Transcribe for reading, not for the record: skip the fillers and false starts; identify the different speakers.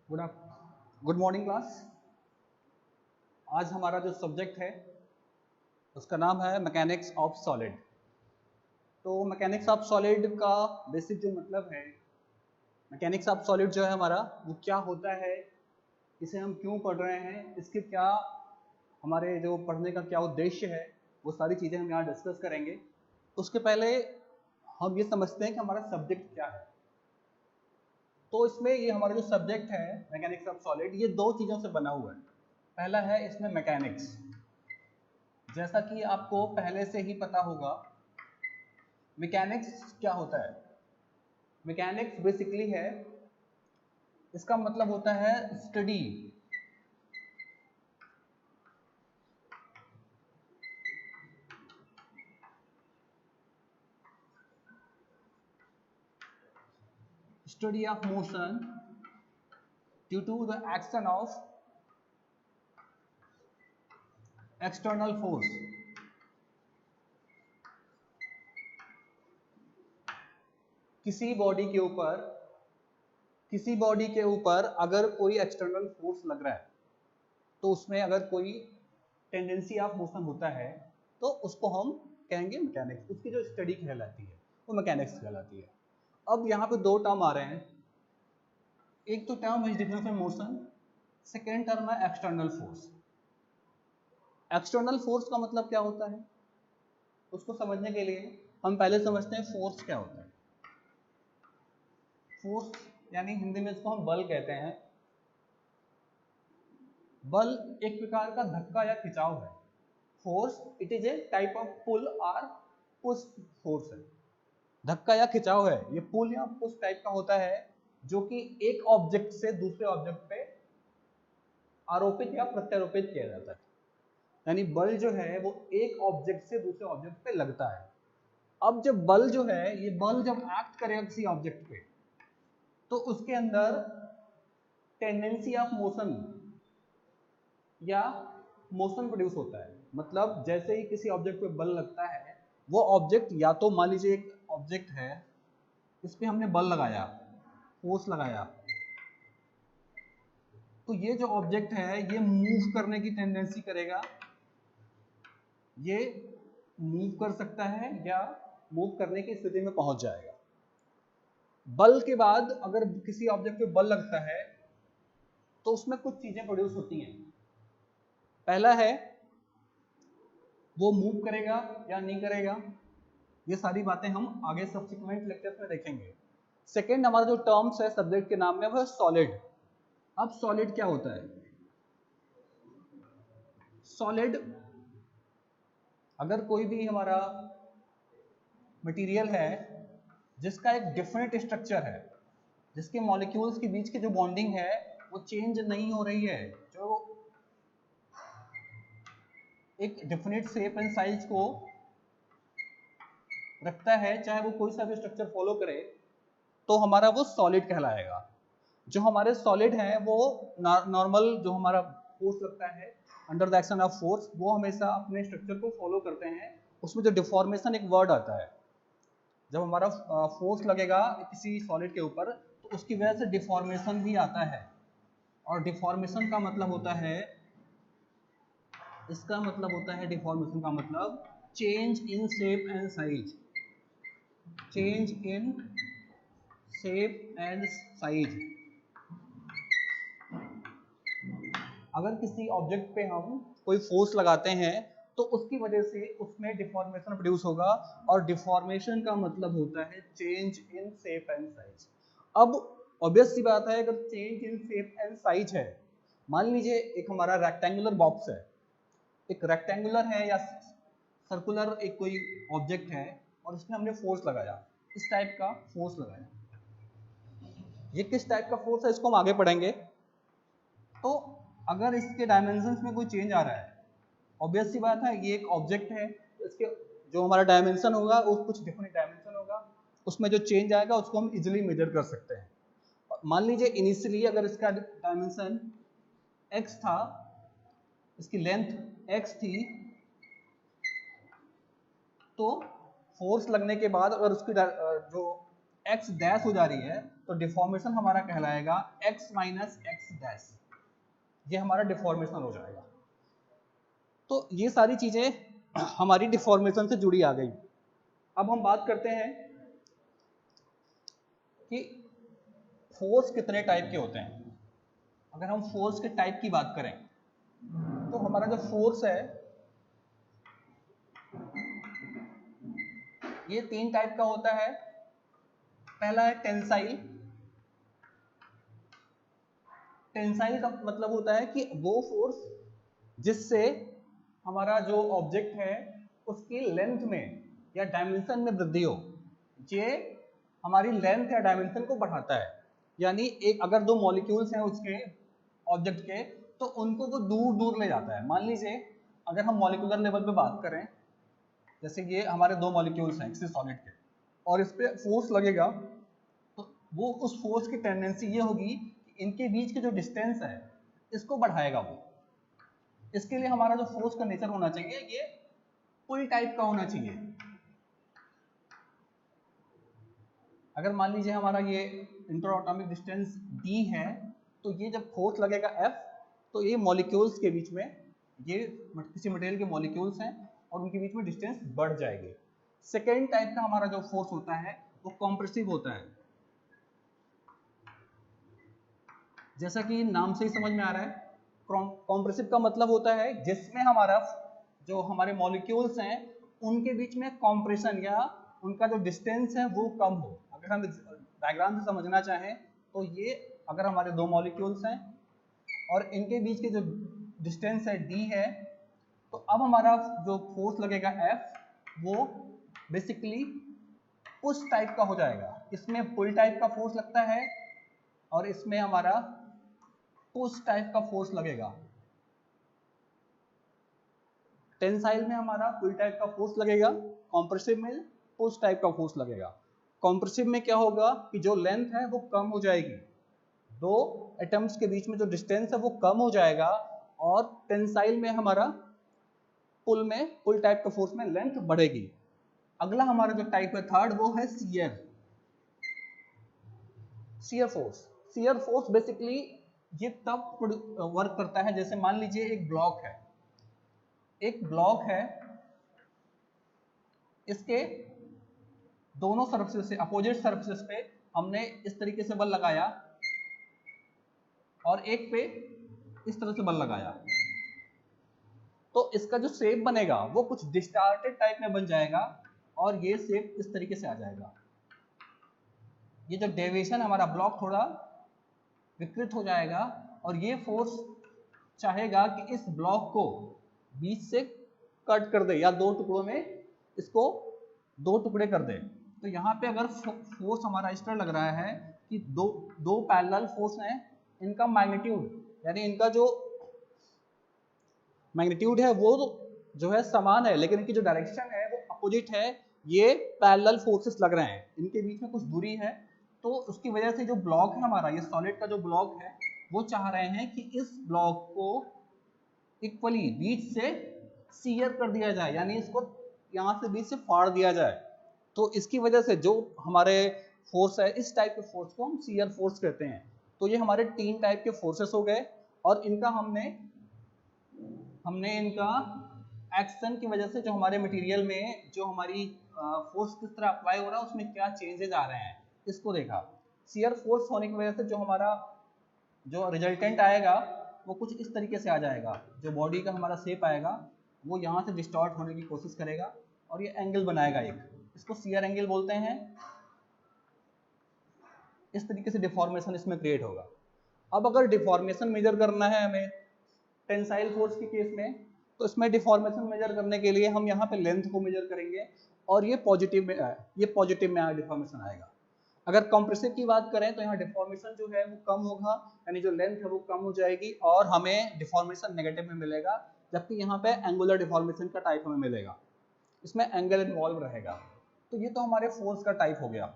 Speaker 1: Good good morning class. आज हमारा जो सब्जेक्ट है उसका नाम है मैकेनिक्स ऑफ सॉलिड। तो मैकेनिक्स ऑफ सॉलिड का बेसिक जो मतलब है, मैकेनिक्स ऑफ सॉलिड जो है हमारा, वो क्या होता है, इसे हम क्यों पढ़ रहे हैं, इसके क्या हमारे जो पढ़ने का क्या उद्देश्य है, वो सारी चीज़ें हम यहाँ डिस्कस करेंगे। उसके पहले हम ये समझते हैं कि हमारा सब्जेक्ट क्या है। तो इसमें ये हमारा जो सब्जेक्ट है मैकेनिक्स ऑफ सॉलिड, ये दो चीज़ों से बना हुआ है। पहला है इसमें मैकेनिक्स, जैसा कि आपको पहले से ही पता होगा मैकेनिक्स क्या होता है। मैकेनिक्स बेसिकली है, इसका मतलब होता है study, study of motion due to the action of external force. किसी बॉडी के ऊपर अगर कोई एक्सटर्नल फोर्स लग रहा है, तो उसमें अगर कोई टेंडेंसी ऑफ मोशन होता है, तो उसको हम कहेंगे मैकेनिक्स। उसकी जो स्टडी कहलाती है वो मैकेनिक्स कहलाती है। अब यहाँ पे दो टर्म आ रहे हैं, एक तो टर्म है difference of motion, second term है एक्सटर्नल फोर्स। एक्सटर्नल फोर्स का मतलब क्या होता है, उसको समझने के लिए हम पहले समझते हैं फोर्स क्या होता है। फोर्स यानी हिंदी में इसको हम बल कहते हैं। बल एक प्रकार का धक्का या खिंचाव है। Force it is a type of pull और पुश फोर्स है। धक्का या खिंचाव है, ये पुल या पुश टाइप का होता है, जो कि एक ऑब्जेक्ट से दूसरे ऑब्जेक्ट पे आरोपित या प्रत्यारोपित किया जाता है। यानी बल जो है वो एक ऑब्जेक्ट से दूसरे ऑब्जेक्ट पे लगता है। अब जब बल जो है, ये बल जब एक्ट करेगा किसी ऑब्जेक्ट पे, तो उसके अंदर टेंडेंसी ऑफ मोशन या मोशन प्रोड्यूस होता है। मतलब जैसे ही किसी ऑब्जेक्ट पे बल लगता है, वो ऑब्जेक्ट, या तो मान लीजिए एक ऑब्जेक्ट है, इस पे हमने बल लगाया, फोर्स लगाया, तो ये जो ऑब्जेक्ट है ये मूव करने की टेंडेंसी करेगा। ये मूव कर सकता है या मूव करने की स्थिति में पहुंच जाएगा। बल के बाद अगर किसी ऑब्जेक्ट पे बल लगता है, तो उसमें कुछ चीजें प्रोड्यूस होती हैं। पहला है वो मूव करेगा या नहीं करेगा, ये सारी बातें हम आगे सब्सिक्वेंट लेक्चर्स में देखेंगे। सेकेंड हमारा जो टर्म्स है सब्जेक्ट के नाम में, वो है सॉलिड। अब सॉलिड क्या होता है? सॉलिड, अगर कोई भी हमारा मटेरियल है जिसका एक डिफरेंट स्ट्रक्चर है, जिसके मॉलिक्यूल्स के बीच की जो बॉन्डिंग है वो चेंज नहीं हो रही है, जो एक डिफिनिट शेप एंड साइज को रखता है, चाहे वो कोई सा भी स्ट्रक्चर फॉलो करे, तो हमारा वो सॉलिड कहलाएगा। जो हमारे सॉलिड हैं वो नॉर्मल जो हमारा फोर्स लगता है under the action of force, वो हमेशा अपने स्ट्रक्चर को फॉलो करते हैं। उसमें जो डिफॉर्मेशन एक वर्ड आता है, जब हमारा फोर्स लगेगा किसी सॉलिड के ऊपर, तो उसकी वजह से डिफॉर्मेशन भी आता है। और डिफॉर्मेशन का मतलब होता है, इसका मतलब होता है, डिफॉर्मेशन का मतलब change in shape and size. Change in shape and size. अगर किसी ऑब्जेक्ट पे हम कोई फोर्स लगाते हैं, तो उसकी वजह से उसमें डिफॉर्मेशन प्रोड्यूस होगा, और डिफॉर्मेशन का मतलब होता है change in shape and size. अब ऑब्वियस सी बात है, अगर change in shape and size है, मान लीजिए एक हमारा रेक्टेंगुलर बॉक्स है, एक रेक्टेंगुलर है या सर्कुलर एक कोई ऑब्जेक्ट है, और इसमें हमने फोर्स लगाया, इस टाइप का फोर्स लगाया। ये किस टाइप का फोर्स है इसको हम आगे पढ़ेंगे। तो अगर इसके डायमेंशंस में कोई चेंज आ रहा है, ऑब्वियस सी बात है ये एक ऑब्जेक्ट है, तो इसके जो हमारा डायमेंशन होगा वो कुछ डिफरेंट डायमेंशन होगा, उसमें जो चेंज आएगा उसको हम इजीली मेजर कर सकते हैं। मान लीजिए इनिशियली अगर इसका डायमेंशन x था, इसकी लेंथ x थी, तो फोर्स लगने के बाद अगर उसकी जो x डैश हो जा रही है तो डिफॉर्मेशन हमारा कहलाएगा x माइनस एक्स डैश, ये हमारा डिफॉर्मेशन हो जाएगा। तो ये सारी चीजें हमारी डिफॉर्मेशन से जुड़ी आ गई। अब हम बात करते हैं कि फोर्स कितने टाइप के होते हैं। अगर हम फोर्स के टाइप की बात करें तो हमारा जो फोर्स है ये 3 टाइप का होता है। पहला है टेंसाइल। टेंसाइल का मतलब होता है कि वो फोर्स जिससे हमारा जो ऑब्जेक्ट है उसकी लेंथ में या डायमेंशन में वृद्धि हो, ये हमारी लेंथ या डायमेंशन को बढ़ाता है। यानी एक अगर दो मॉलिक्यूल्स हैं उसके ऑब्जेक्ट के तो उनको वो दूर दूर ले जाता है। मान लीजिए अगर हम मॉलिक्यूलर लेवल पे बात करें, जैसे ये हमारे दो मॉलिक्यूल्स हैं किसी सॉलिड के और इस पे फोर्स लगेगा तो वो उस फोर्स की टेंडेंसी ये होगी कि इनके बीच के जो डिस्टेंस है इसको बढ़ाएगा वो। इसके लिए हमारा जो फोर्स का नेचर होना चाहिए ये पुल टाइप का होना चाहिए। अगर मान लीजिए हमारा ये इंटरएटॉमिक डिस्टेंस d है तो ये जब फोर्स लगेगा F तो ये मॉलिक्यूल्स के बीच में, ये किसी मटेरियल के मॉलिक्यूल्स हैं और उनके बीच में डिस्टेंस बढ़ जाएगी। सेकेंड टाइप का हमारा जो फोर्स होता है वो कॉम्प्रेसिव होता है। जैसा कि नाम से ही समझ में आ रहा है, कॉम्प्रेसिव का मतलब होता है जिसमें हमारा जो हमारे मॉलिक्यूल्स हैं उनके बीच में कॉम्प्रेशन या उनका जो डिस्टेंस है वो कम हो। अगर हम डायग्राम से समझना चाहें तो ये अगर हमारे दो मॉलिक्यूल्स हैं और इनके बीच के जो डिस्टेंस है d है तो अब हमारा जो फोर्स लगेगा F वो बेसिकली पुश टाइप का हो जाएगा। इसमें पुल टाइप का फोर्स लगता है और इसमें हमारा पुश टाइप का फोर्स लगेगा। टेंसाइल में हमारा पुल टाइप का फोर्स लगेगा, कॉम्प्रेसिव में पुश टाइप का फोर्स लगेगा। कॉम्प्रेसिव में क्या होगा कि जो लेंथ है वो कम हो जाएगी, दो एटम्स के बीच में जो डिस्टेंस है वो कम हो जाएगा और टेंसाइल में हमारा पुल टाइप का फोर्स में लेंथ बढ़ेगी। अगला हमारा जो टाइप है थर्ड वो है shear force. Shear force basically ये तब वर्क करता है जैसे मान लीजिए एक ब्लॉक है, इसके दोनों सरफेस से अपोजिट सरफेस पे हमने इस तरीके से बल लगाया और एक पे इस तरह से बल लगाया तो इसका जो शेप बनेगा वो कुछ डिस्टार्टेड टाइप में बन जाएगा और ये शेप इस तरीके से आ जाएगा। ये जो डेविएशन हमारा ब्लॉक थोड़ा विकृत हो जाएगा और ये फोर्स चाहेगा कि इस ब्लॉक को बीच से कट कर दे या दो टुकड़ों में इसको दो टुकड़े कर दे। तो यहाँ पे अगर फोर्स हमारा इस तरह लग रहा है कि दो पैरेलल फोर्स हैं, इनका मैग्नीट्यूड यानी इनका जो मैग्नीट्यूड है वो जो है समान है लेकिन इनकी जो डायरेक्शन है वो अपोजिट है। ये पैरेलल फोर्सेस लग रहे हैं, इनके बीच में कुछ दूरी है तो उसकी वजह से जो ब्लॉक है हमारा, ये सॉलिड का जो ब्लॉक है वो चाह रहे हैं कि इस ब्लॉक को इक्वली बीच से शियर कर दिया जाए, यानी इसको यहाँ से बीच से फाड़ दिया जाए। तो इसकी वजह से जो हमारे फोर्स है इस टाइप के फोर्स को हम शियर फोर्स कहते हैं। तो ये हमारे 3 टाइप के फोर्सेस हो गए और इनका हमने इनका एक्शन की वजह से जो हमारे मटेरियल में जो हमारी फोर्स किस तरह अप्लाई हो रहा है उसमें क्या चेंजेस आ रहे हैं इसको देखा। शियर फोर्स होने की वजह से जो हमारा जो रिजल्टेंट आएगा वो कुछ इस तरीके से आ जाएगा। जो बॉडी का हमारा शेप आएगा वो यहाँ से डिस्टॉर्ट होने की कोशिश करेगा और ये एंगल बनाएगा एक, इसको शियर एंगल बोलते हैं। इस तरीके से डिफॉर्मेशन इसमें क्रिएट होगा। अब अगर डिफॉर्मेशन मेजर करना है हमें टेंसाइल फोर्स के केस में तो इसमें डिफॉर्मेशन मेजर करने के लिए हम यहाँ पे लेंथ को मेजर करेंगे और ये पॉजिटिव में डिफॉर्मेशन आएगा। अगर कंप्रेसिव की बात करें तो यहाँ डिफॉर्मेशन जो है वो कम होगा, यानी जो लेंथ है वो कम हो जाएगी और हमें डिफॉर्मेशन नेगेटिव में मिलेगा, जबकि यहाँ पे एंगुलर डिफॉर्मेशन का टाइप हमें मिलेगा, इसमें एंगल इन्वॉल्व रहेगा। तो ये तो हमारे फोर्स का टाइप हो गया।